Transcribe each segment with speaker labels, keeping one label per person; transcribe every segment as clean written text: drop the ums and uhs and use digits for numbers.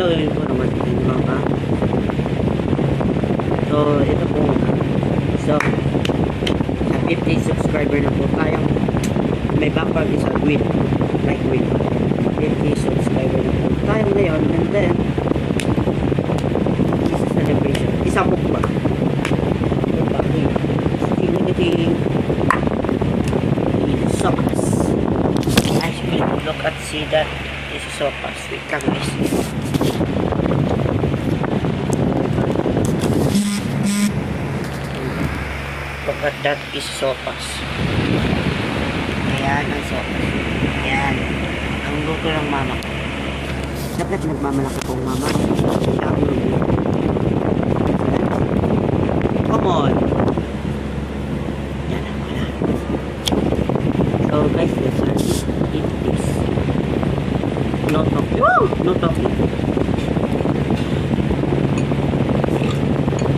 Speaker 1: gagawin ko naman din mga. So ito po. So 50 subscriber na po tayo. May background is a green, like green. 50 subscriber na po tayo ngayon, and then this is celebration. Isa po ba? Sopas. Actually, look at see that this is sopas. Wait lang guys. Look at that is sopas. Ayan ang sopas. Ayan. Ang gusto ng mama ko. Dapat nagmamalaki kong mama. Come on. So guys, let's eat this. No talking. Woo! No talking.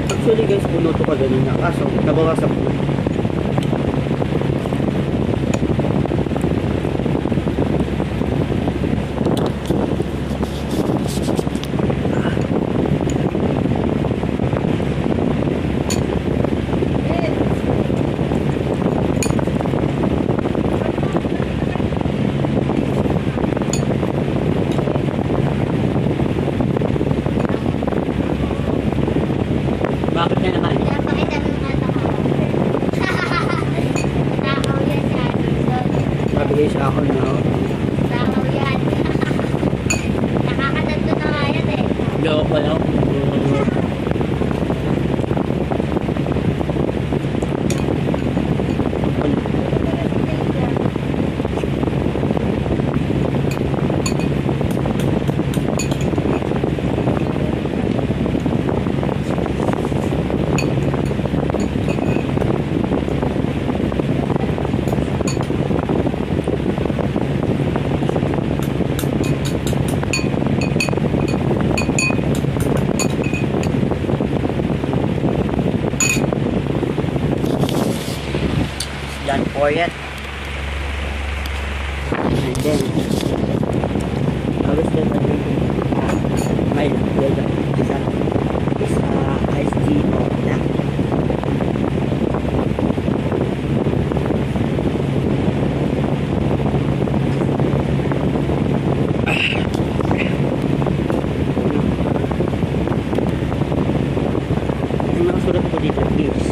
Speaker 1: Actually guys, puno to ka ganun na. Kaso, nabawasan po. Bakit na naman?
Speaker 2: Napakita mo nga ito. Takaw yan si Anderson.
Speaker 1: Mabigay sa ako na.
Speaker 2: Takaw yan. Nakakatanto na nga yan eh.
Speaker 1: Joke pa lang. Done for yet. And then I was just my brother is iced tea or black. Yung mga sulat ko dito is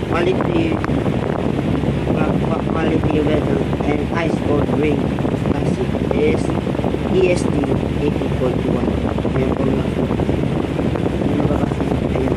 Speaker 1: quality weather and ice cold drink classic is ESD 80.1. Ayan po nga. Ano ba kasi? Ayan.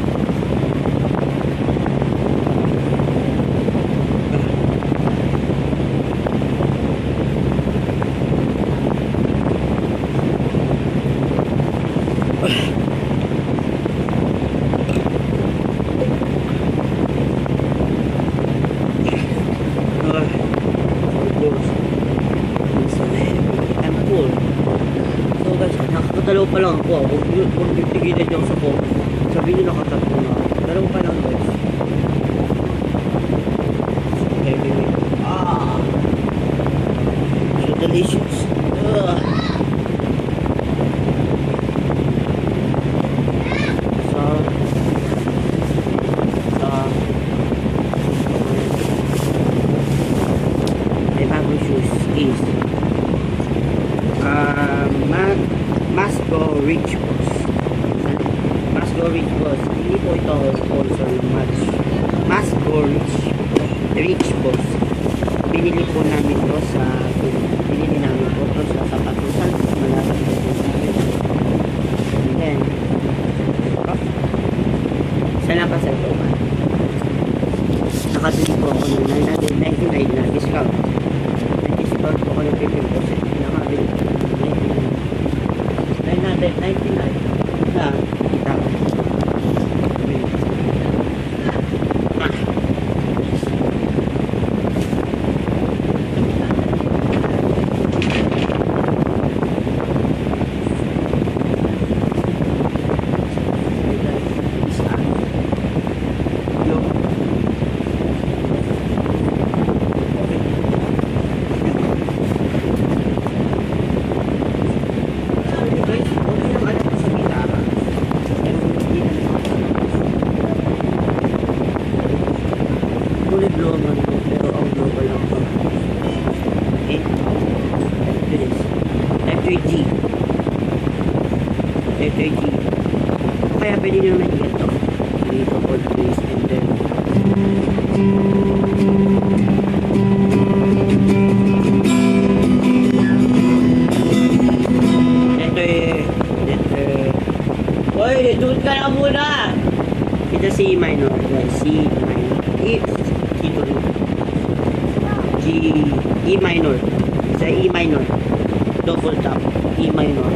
Speaker 1: Nakakatalaw pa lang ako. Kung tigilan niyo sa ko, sabi niyo nakatatlo na. Dalawa pa lang guys. Heavy. So delicious. My bagong shoes is Masco Rich Boss. Masco Rich Boss. Hindi po ito sponsor ng match. Masco Rich Boss. Binili po namin to sa Sapatusan. Malapit po sa amin. And then isa lang kasi ito ba? Nakabili po ako ng 999 na discount. Nag-discount po ako ng 15%. Nakabili po ng 999 na kita. letter G. Kaya pwede nyo naman i-get to. Dito for please and then letter Hoy, doon ka na muna! Ito C minor, guys. C minor. C to G, E minor. Sa E minor. Double tap. E minor.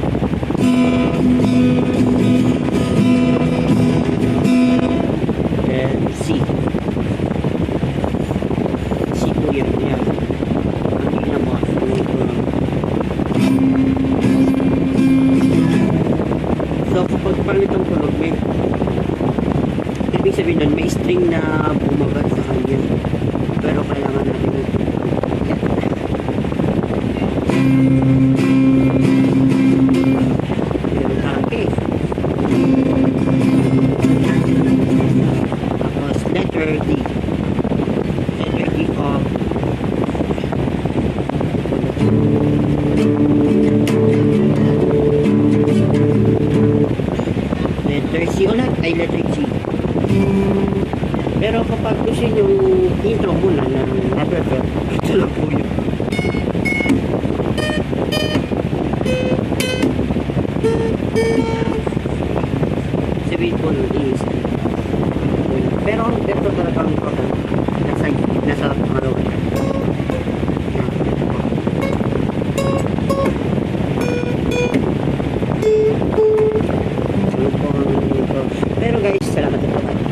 Speaker 1: Then C. C po yan. Yan. Ang ina mo. So, kapag palitong tulog, may ibig sabihin nun, may string na bumagat sa kanya. Pero kailangan natin ito. Okay. Tapos, letter D. Letter D of letter C ulit ay letter G. Pero kapag gusto nyo intro muna ng alphabet, ito lang po yun. Sabihin po nun is pero ito talagang important. Nasa pangalawa. Pero guys, salamat na po tayo.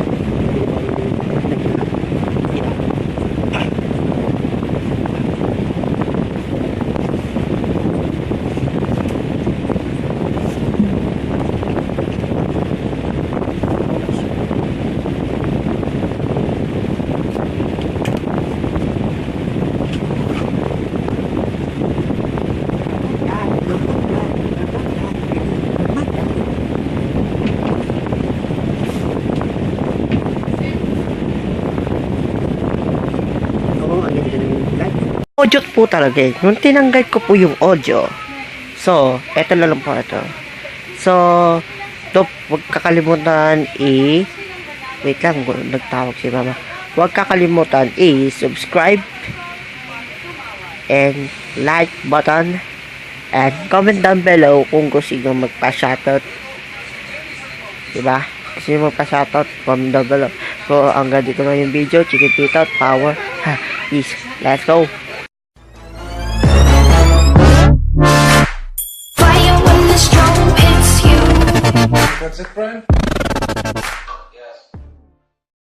Speaker 1: Audio po talaga eh. Nung tinanggal ko po yung audio. So, eto na lang po ito. So, huwag kakalimutan wait lang, nagtawag si mama. Huwag kakalimutan subscribe and like button and comment down below kung gusto nyo magpa-shoutout. Diba? Gusto nyo magpa-shoutout, comment down below. So, hanggang dito na yung video. Chiquitita, power. Peace. Let's go.
Speaker 3: Fire when the storm hits you.
Speaker 4: That's it, friend?